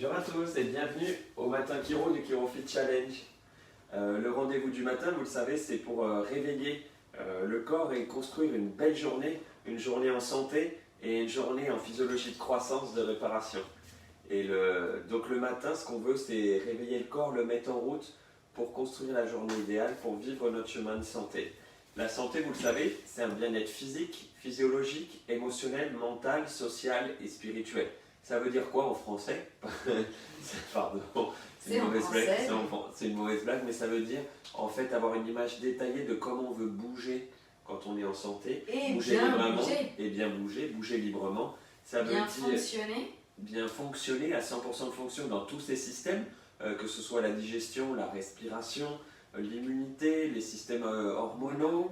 Bonjour à tous et bienvenue au Matin Chiro du ChiroFit Challenge. Le rendez-vous du matin, vous le savez, c'est pour réveiller le corps et construire une belle journée, une journée en santé et une journée en physiologie de croissance, de réparation. Donc le matin, ce qu'on veut, c'est réveiller le corps, le mettre en route pour construire la journée idéale, pour vivre notre chemin de santé. La santé, vous le savez, c'est un bien-être physique, physiologique, émotionnel, mental, social et spirituel. Ça veut dire quoi en français? Pardon, c'est une mauvaise blague, c'est une mauvaise blague, mais ça veut dire en fait avoir une image détaillée de comment on veut bouger quand on est en santé. Et bouger bien librement, bouger. et bien bouger librement. Ça veut Bien dire fonctionner. bien fonctionner à 100% de fonction dans tous ces systèmes, que ce soit la digestion, la respiration, l'immunité, les systèmes hormonaux,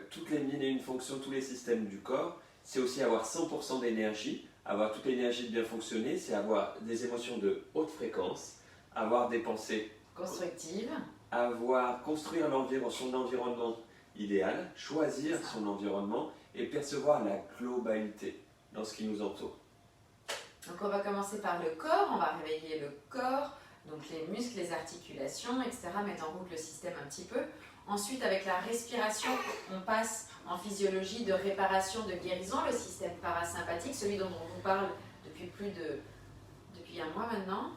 toutes les mille et une fonctions, tous les systèmes du corps. C'est aussi avoir 100% d'énergie. Avoir toute l'énergie de bien fonctionner, c'est avoir des émotions de haute fréquence, avoir des pensées Constructive. construire son environnement idéal, choisir son environnement et percevoir la globalité dans ce qui nous entoure. Donc on va commencer par le corps, on va réveiller le corps, donc les muscles, les articulations, etc. Mettre en route le système un petit peu. Ensuite, avec la respiration, on passe en physiologie de réparation, de guérison, le système parasympathique, celui dont on vous parle depuis un mois maintenant.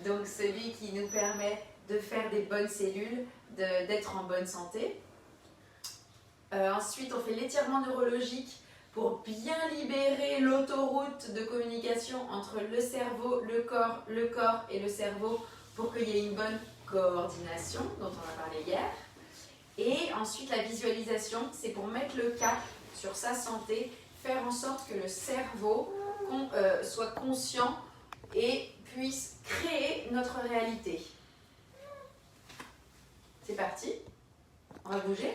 Donc celui qui nous permet de faire des bonnes cellules, d'être en bonne santé. Ensuite, on fait l'étirement neurologique pour bien libérer l'autoroute de communication entre le cerveau, le corps et le cerveau pour qu'il y ait une bonne coordination dont on a parlé hier. Et ensuite, la visualisation, c'est pour mettre le cap sur sa santé, faire en sorte que le cerveau soit conscient et puisse créer notre réalité. C'est parti, on va bouger.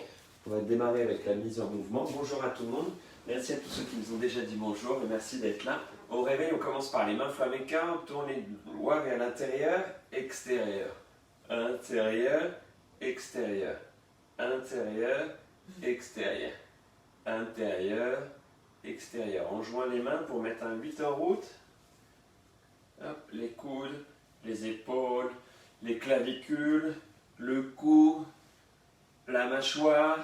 On va démarrer avec la mise en mouvement. Bonjour à tout le monde. Merci à tous ceux qui nous ont déjà dit bonjour et merci d'être là. Au réveil, on commence par les mains flamenca, on tourne les doigts vers l'intérieur, extérieur. Intérieur, extérieur. Intérieur, extérieur. Intérieur, extérieur. On joint les mains pour mettre un 8 en route. Hop, les coudes, les épaules, les clavicules, le cou, la mâchoire,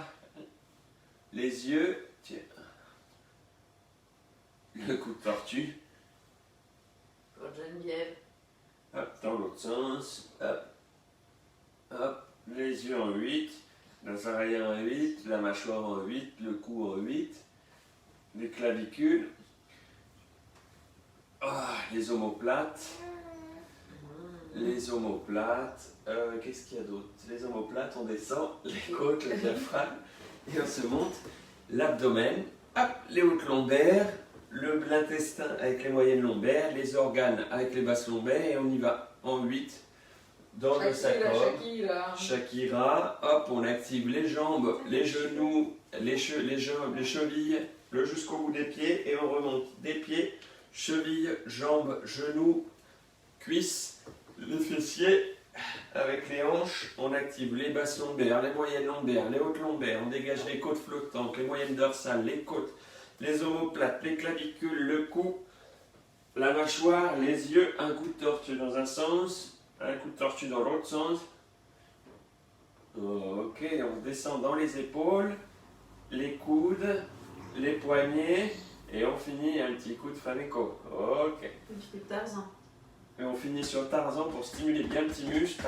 les yeux. Tiens. Le coup de tortue. Pour Geneviève. Hop, dans l'autre sens. Hop. Hop. Les yeux en 8. Les oreilles en 8. La mâchoire en 8. Le cou en 8. Les clavicules. Les omoplates. Les omoplates. Qu'est-ce qu'il y a d'autre? Les omoplates, on descend. Les côtes, le diaphragme. Et on se monte. L'abdomen. Hop, les hautes lombaires. L'intestin avec les moyennes lombaires, les organes avec les basses lombaires et on y va en 8 dans le sacrum. Shakira, hop, on active les jambes, les genoux, les chevilles, jusqu'au bout des pieds et on remonte des pieds, chevilles, jambes, genoux, cuisses, les fessiers avec les hanches, on active les basses lombaires, les moyennes lombaires, les hautes lombaires, on dégage les côtes flottantes, les moyennes dorsales, les côtes, les omoplates, les clavicules, le cou, la mâchoire, les yeux, un coup de tortue dans un sens, un coup de tortue dans l'autre sens. Ok, on descend dans les épaules, les coudes, les poignets et on finit un petit coup de flamenco. Ok. Un petit coup de Tarzan. Et on finit sur Tarzan pour stimuler bien le thymus.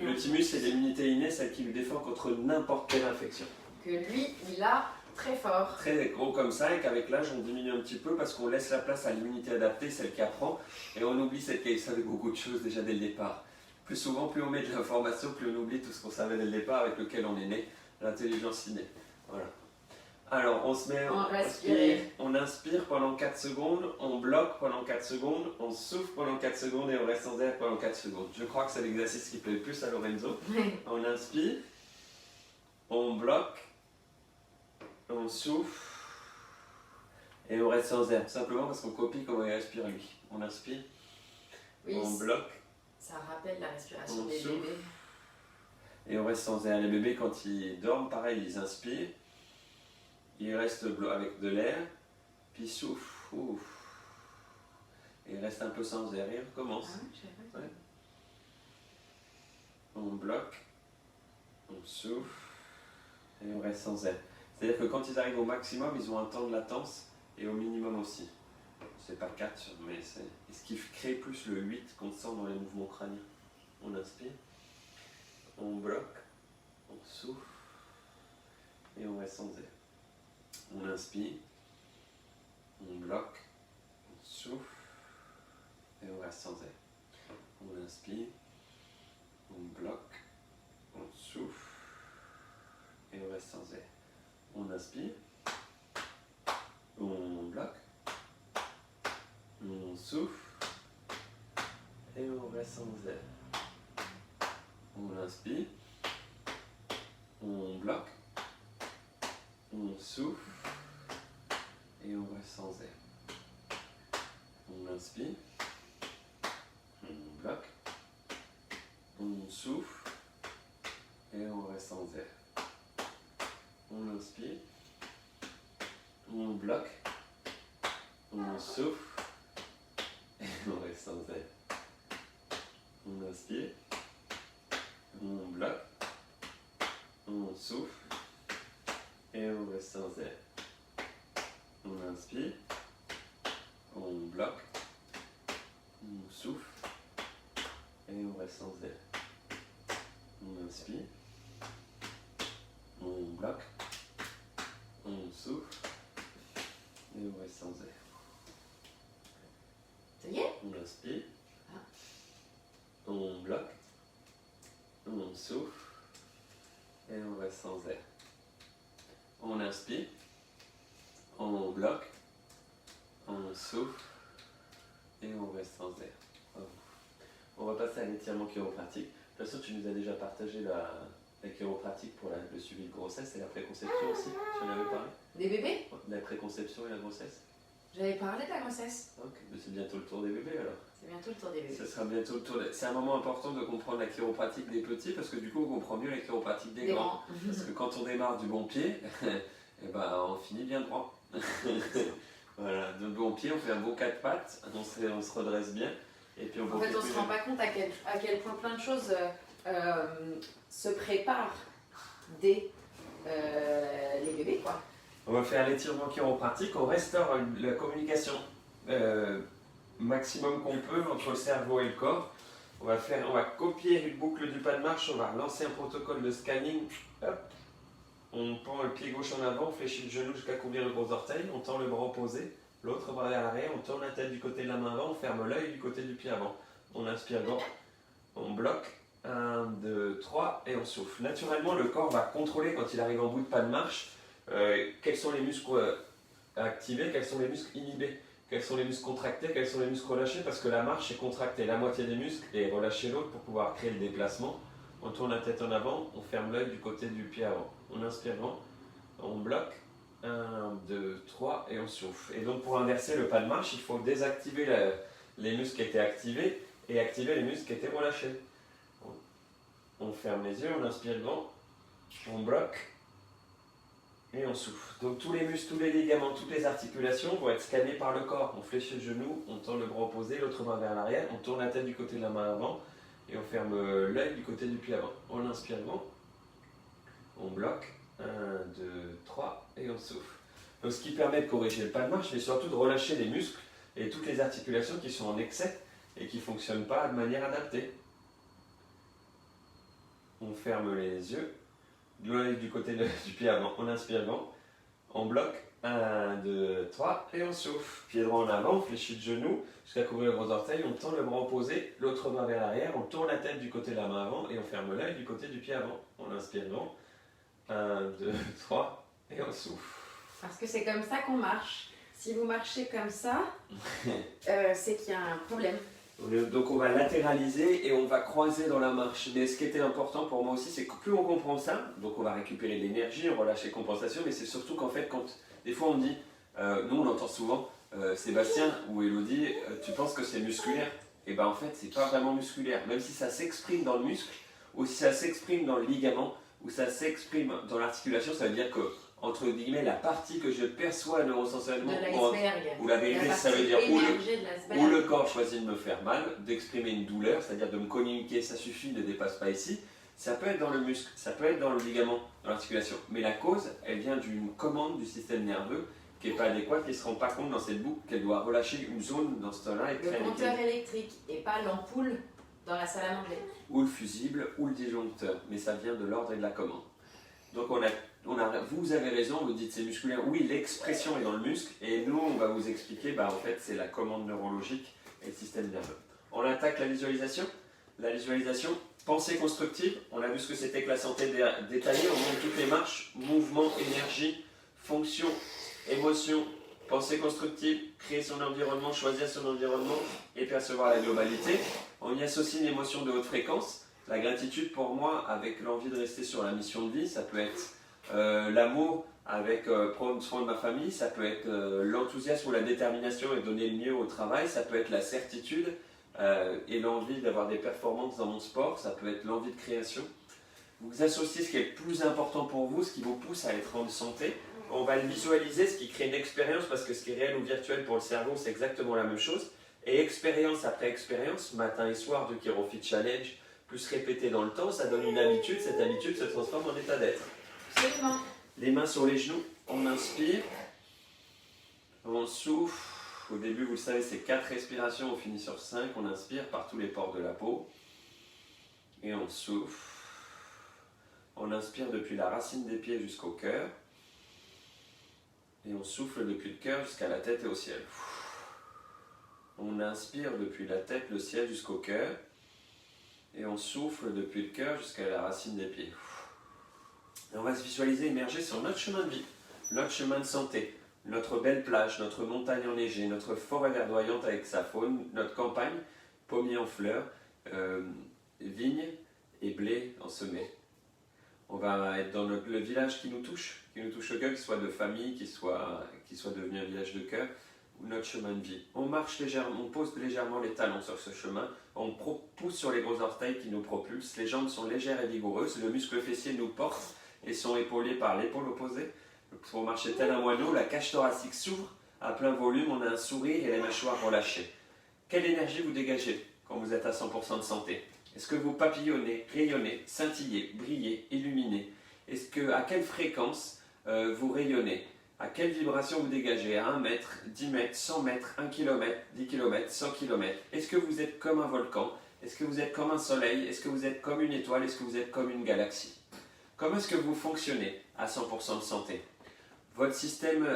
Le thymus, c'est l'immunité innée, celle qui lui défend contre n'importe quelle infection. Que lui, il a très fort. Très gros comme ça, et qu'avec l'âge, on diminue un petit peu parce qu'on laisse la place à l'immunité adaptée, celle qui apprend, et on oublie celle qui savait beaucoup de choses déjà dès le départ. Plus souvent, plus on met de l'information, plus on oublie tout ce qu'on savait dès le départ, avec lequel on est né, l'intelligence innée. Voilà. Alors, on se met, on inspire pendant 4 secondes, on bloque pendant 4 secondes, on souffle pendant 4 secondes et on reste en air pendant 4 secondes. Je crois que c'est l'exercice qui plaît le plus à Lorenzo. On inspire, on bloque, on souffle et on reste sans air. Simplement parce qu'on copie comment il respire lui. On inspire, on bloque, ça rappelle la respiration on des souffle, bébés. Et on reste sans air. Les bébés, quand ils dorment, pareil, ils inspirent. Ils restent avec de l'air, Puis souffle. Ouf. Et reste un peu sans air et recommence. Ah ouais, je savais pas. Ouais. On bloque, on souffle et on reste sans air. C'est-à-dire que quand ils arrivent au maximum, ils ont un temps de latence et au minimum aussi. C'est pas 4, mais c'est ce qui crée plus le 8 qu'on sent dans les mouvements crâniens. On inspire, on bloque, on souffle et on reste sans air. On inspire, on bloque, on souffle et on reste sans air. On inspire, on bloque, on souffle et on reste sans air. On inspire, on bloque, on souffle et on reste sans air. On inspire, on bloque, on souffle et on reste sans air. On inspire, on bloque, on souffle et on reste sans air. On inspire, on bloque, on souffle et on reste sans air. On inspire, on bloque, on souffle et on reste sans air. On inspire, on bloque, on souffle et on reste sans air. On inspire, on bloque, on souffle et on reste sans air. Ça y est? On inspire, Ah. on bloque, on souffle et on reste sans air. On inspire, on bloque, on souffle et on reste sans air. Bravo. On va passer à l'étirement chiropratique. De toute façon, tu nous as déjà partagé la chiropratique pour le suivi de grossesse et la préconception aussi. Tu en avais parlé? Des bébés? La préconception et la grossesse. J'avais parlé de la grossesse. Ok, mais c'est bientôt le tour des bébés alors. C'est bientôt le tour des bébés. Ce sera bientôt le tour. C'est un moment important de comprendre la chiropratique des petits parce que du coup on comprend mieux la chiropratique des grands. Parce que quand on démarre du bon pied, eh ben, on finit bien droit. Voilà, de bon pied, on fait un beau 4 pattes, on se redresse bien. Et puis En fait, on ne se rend pas compte à quel point plein de choses se préparent dès les bébés, quoi. On va faire l'étirement chiropratique, on restaure la communication maximum qu'on peut entre le cerveau et le corps. On va copier une boucle du pas de marche, on va lancer un protocole de scanning. Hop. On prend le pied gauche en avant, on fléchit le genou jusqu'à couvrir le gros orteil, on tend le bras opposé, l'autre bras vers l'arrière, on tourne la tête du côté de la main avant, on ferme l'œil du côté du pied avant. On inspire grand, on bloque, 1, 2, 3 et on souffle. Naturellement, le corps va contrôler quand il arrive en bout de pas de marche quels sont les muscles activés, quels sont les muscles inhibés, quels sont les muscles contractés, quels sont les muscles relâchés, parce que la marche est contractée la moitié des muscles et relâcher l'autre pour pouvoir créer le déplacement. On tourne la tête en avant, on ferme l'œil du côté du pied avant. On inspire grand, on bloque, 1, 2, 3 et on souffle. Et donc pour inverser le pas de marche, il faut désactiver les muscles qui étaient activés et activer les muscles qui étaient relâchés. On ferme les yeux, on inspire grand, on bloque et on souffle. Donc tous les muscles, tous les ligaments, toutes les articulations vont être scannés par le corps. On fléchit le genou, on tend le bras opposé, l'autre main vers l'arrière, on tourne la tête du côté de la main avant et on ferme l'œil du côté du pied avant. On inspire grand, on bloque, 1, 2, 3 et on souffle. Donc ce qui permet de corriger le pas de marche, mais surtout de relâcher les muscles et toutes les articulations qui sont en excès et qui ne fonctionnent pas de manière adaptée. On ferme les yeux, l'œil du côté du pied avant, on inspire grand, on bloque, 1, 2, 3 et on souffle. Pied droit en avant, on fléchit le genou jusqu'à couvrir le gros orteil, on tend le bras opposé, l'autre main vers l'arrière, on tourne la tête du côté de la main avant et on ferme l'œil du côté du pied avant. On inspire grand, 1, 2, 3 et on souffle. Parce que c'est comme ça qu'on marche. Si vous marchez comme ça, c'est qu'il y a un problème. Donc on va latéraliser et on va croiser dans la marche. Mais ce qui était important pour moi aussi, c'est que plus on comprend ça, donc on va récupérer de l'énergie, on relâche les compensations, mais c'est surtout qu'en fait, quand des fois on dit, nous on entend souvent, Sébastien ou Elodie, tu penses que c'est musculaire? Et bien en fait, c'est pas vraiment musculaire, même si ça s'exprime dans le muscle, ou si ça s'exprime dans le ligament, ou ça s'exprime dans l'articulation, ça veut dire que entre guillemets la partie que je perçois neurosensoriellement, De l'iceberg. ou la vérité, ça veut dire émergée de l'iceberg. où le corps choisit de me faire mal, d'exprimer une douleur, c'est-à-dire de me communiquer, ça suffit, ne dépasse pas ici. Ça peut être dans le muscle, ça peut être dans le ligament, dans l'articulation. Mais la cause, elle vient d'une commande du système nerveux qui n'est pas adéquate, qui ne se rend pas compte dans cette boucle qu'elle doit relâcher une zone dans ce temps-là. Le compteur électrique et pas l'ampoule dans la salle à manger. Ou le fusible, ou le disjoncteur. Mais ça vient de l'ordre et de la commande. Donc vous avez raison, vous dites c'est musculaire. Oui, l'expression est dans le muscle. Et nous, on va vous expliquer, en fait, c'est la commande neurologique et le système nerveux. On attaque la visualisation. La visualisation, pensée constructive. On a vu ce que c'était que la santé détaillée. On montre toutes les marches, mouvement, énergie, fonction, émotion, pensée constructive, créer son environnement, choisir son environnement et percevoir la globalité. On y associe une émotion de haute fréquence. La gratitude pour moi avec l'envie de rester sur la mission de vie, ça peut être l'amour avec prendre soin de ma famille, ça peut être l'enthousiasme ou la détermination et donner le mieux au travail, ça peut être la certitude et l'envie d'avoir des performances dans mon sport, ça peut être l'envie de création. Vous associez ce qui est le plus important pour vous, ce qui vous pousse à être en santé. On va le visualiser, ce qui crée une expérience, parce que ce qui est réel ou virtuel pour le cerveau, c'est exactement la même chose. Et expérience après expérience, matin et soir de Chirofit Challenge, plus répété dans le temps, ça donne une habitude, cette habitude se transforme en état d'être. Absolument. Les mains sur les genoux, on inspire, on souffle. Au début, vous le savez, c'est 4 respirations, on finit sur 5, on inspire par tous les pores de la peau. Et on souffle. On inspire depuis la racine des pieds jusqu'au cœur. Et on souffle depuis le cœur jusqu'à la tête et au ciel. On inspire depuis la tête, le ciel jusqu'au cœur. Et on souffle depuis le cœur jusqu'à la racine des pieds. Et on va se visualiser émerger sur notre chemin de vie, notre chemin de santé, notre belle plage, notre montagne enneigée, notre forêt verdoyante avec sa faune, notre campagne, pommiers en fleurs, vignes et blé ensemé. On va être dans le village qui nous touche au cœur, qu'il soit de famille, qu'il soit devenu un village de cœur, ou notre chemin de vie. On marche légèrement, on pose légèrement les talons sur ce chemin, on pousse sur les gros orteils qui nous propulsent, les jambes sont légères et vigoureuses, le muscle fessier nous porte et sont épaulés par l'épaule opposée. Pour marcher tel un moineau, la cage thoracique s'ouvre à plein volume, on a un sourire et les mâchoires relâchées. Quelle énergie vous dégagez quand vous êtes à 100% de santé? Est-ce que vous papillonnez, rayonnez, scintillez, brillez, illuminez? À quelle fréquence vous rayonnez? À quelle vibration vous dégagez? À 1 mètre, 10 mètres, 100 mètres, 1 km, 10 km, 100 km? Est-ce que vous êtes comme un volcan? Est-ce que vous êtes comme un soleil? Est-ce que vous êtes comme une étoile? Est-ce que vous êtes comme une galaxie? Comment est-ce que vous fonctionnez à 100% de santé? Votre système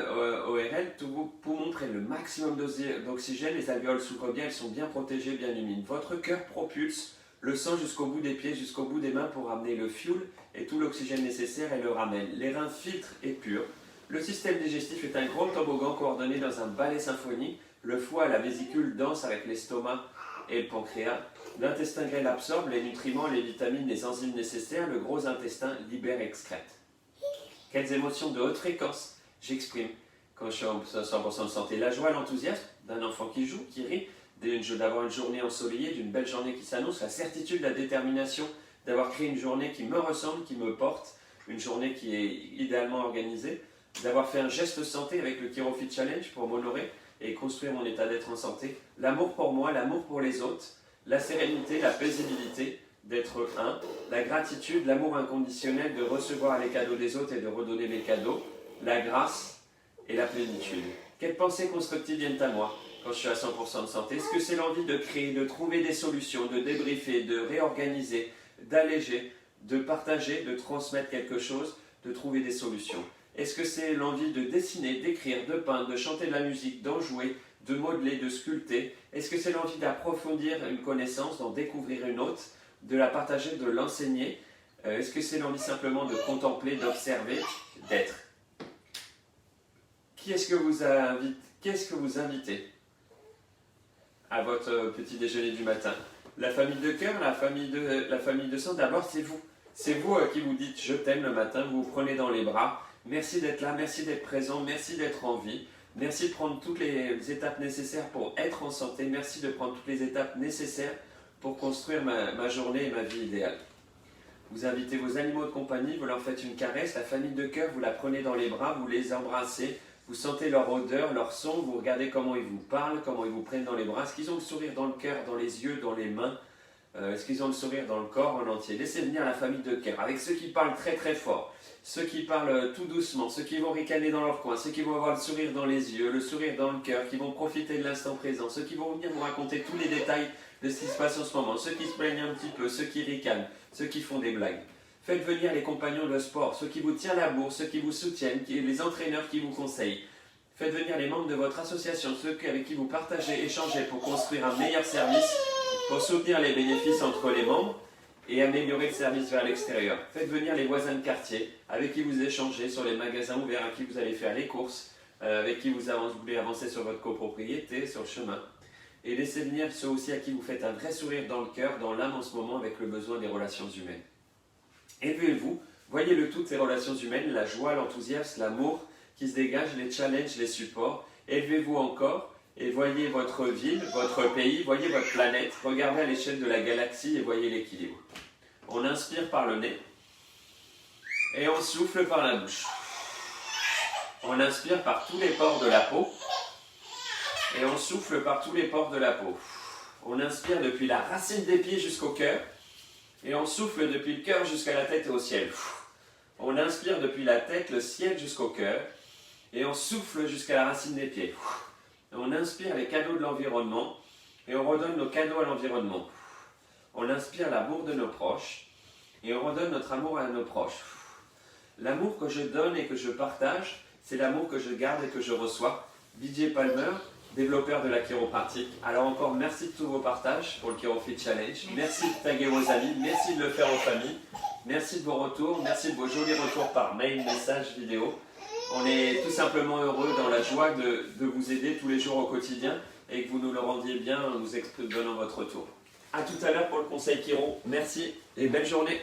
ORL, pour montrer le maximum d'oxygène, les alvéoles s'ouvrent bien, elles sont bien protégées, bien humides. Votre cœur propulse le sang jusqu'au bout des pieds, jusqu'au bout des mains pour ramener le fuel et tout l'oxygène nécessaire et le ramène. Les reins filtrent et purent. Le système digestif est un gros toboggan coordonné dans un ballet symphonique. Le foie et la vésicule dansent avec l'estomac et le pancréas. L'intestin grêle absorbe les nutriments, les vitamines, les enzymes nécessaires. Le gros intestin libère et excrète. Quelles émotions de haute fréquence j'exprime quand je suis en 100% de santé? La joie, l'enthousiasme d'un enfant qui joue, qui rit, d'avoir une journée ensoleillée, d'une belle journée qui s'annonce, la certitude, la détermination d'avoir créé une journée qui me ressemble, qui me porte, une journée qui est idéalement organisée, d'avoir fait un geste santé avec le Chirofit Challenge pour m'honorer et construire mon état d'être en santé, l'amour pour moi, l'amour pour les autres, la sérénité, la paisibilité d'être un, la gratitude, l'amour inconditionnel de recevoir les cadeaux des autres et de redonner mes cadeaux, la grâce et la plénitude. Quelles pensées constructives viennent à moi quand je suis à 100% de santé? Est-ce que c'est l'envie de créer, de trouver des solutions, de débriefer, de réorganiser, d'alléger, de partager, de transmettre quelque chose, de trouver des solutions? Est-ce que c'est l'envie de dessiner, d'écrire, de peindre, de chanter de la musique, d'en jouer, de modeler, de sculpter? Est-ce que c'est l'envie d'approfondir une connaissance, d'en découvrir une autre, de la partager, de l'enseigner? Est-ce que c'est l'envie simplement de contempler, d'observer, d'être? Qu'est-ce que vous invitez à votre petit déjeuner du matin? La famille de cœur, la famille de sang, d'abord c'est vous. C'est vous qui vous dites je t'aime le matin, vous vous prenez dans les bras. Merci d'être là, merci d'être présent, merci d'être en vie. Merci de prendre toutes les étapes nécessaires pour être en santé. Merci de prendre toutes les étapes nécessaires pour construire ma journée et ma vie idéale. Vous invitez vos animaux de compagnie, vous leur faites une caresse, la famille de cœur, vous la prenez dans les bras, vous les embrassez, vous sentez leur odeur, leur son, vous regardez comment ils vous parlent, comment ils vous prennent dans les bras. Est-ce qu'ils ont le sourire dans le cœur, dans les yeux, dans les mains? Est-ce qu'ils ont le sourire dans le corps en entier? Laissez venir la famille de cœur, avec ceux qui parlent très très fort, ceux qui parlent tout doucement, ceux qui vont ricaner dans leur coin, ceux qui vont avoir le sourire dans les yeux, le sourire dans le cœur, qui vont profiter de l'instant présent, ceux qui vont venir vous raconter tous les détails de ce qui se passe en ce moment, ceux qui se plaignent un petit peu, ceux qui ricanent, ceux qui font des blagues. Faites venir les compagnons de sport, ceux qui vous tiennent la bourre, ceux qui vous soutiennent, les entraîneurs qui vous conseillent. Faites venir les membres de votre association, ceux avec qui vous partagez, échangez pour construire un meilleur service, pour soutenir les bénéfices entre les membres et améliorer le service vers l'extérieur. Faites venir les voisins de quartier, avec qui vous échangez sur les magasins ouverts, à qui vous allez faire les courses, avec qui vous voulez avancer sur votre copropriété, sur le chemin. Et laissez venir ceux aussi à qui vous faites un vrai sourire dans le cœur, dans l'âme en ce moment, avec le besoin des relations humaines. Élevez-vous, voyez le tout des relations humaines, la joie, l'enthousiasme, l'amour qui se dégage, les challenges, les supports. Élevez-vous encore et voyez votre ville, votre pays, voyez votre planète, regardez à l'échelle de la galaxie et voyez l'équilibre. On inspire par le nez et on souffle par la bouche. On inspire par tous les pores de la peau et on souffle par tous les pores de la peau. On inspire depuis la racine des pieds jusqu'au cœur. Et on souffle depuis le cœur jusqu'à la tête et au ciel. On inspire depuis la tête, le ciel jusqu'au cœur. Et on souffle jusqu'à la racine des pieds. On inspire les cadeaux de l'environnement. Et on redonne nos cadeaux à l'environnement. On inspire l'amour de nos proches. Et on redonne notre amour à nos proches. L'amour que je donne et que je partage, c'est l'amour que je garde et que je reçois. BJ Palmer, développeur de la chiropratique. Alors encore, merci de tous vos partages pour le ChiroFit Challenge. Merci de taguer vos amis, merci de le faire en famille. Merci de vos retours, merci de vos jolis retours par mail, message, vidéo. On est tout simplement heureux, dans la joie de vous aider tous les jours au quotidien et que vous nous le rendiez bien en nous donnant votre retour. A tout à l'heure pour le conseil Chiro. Merci et belle journée.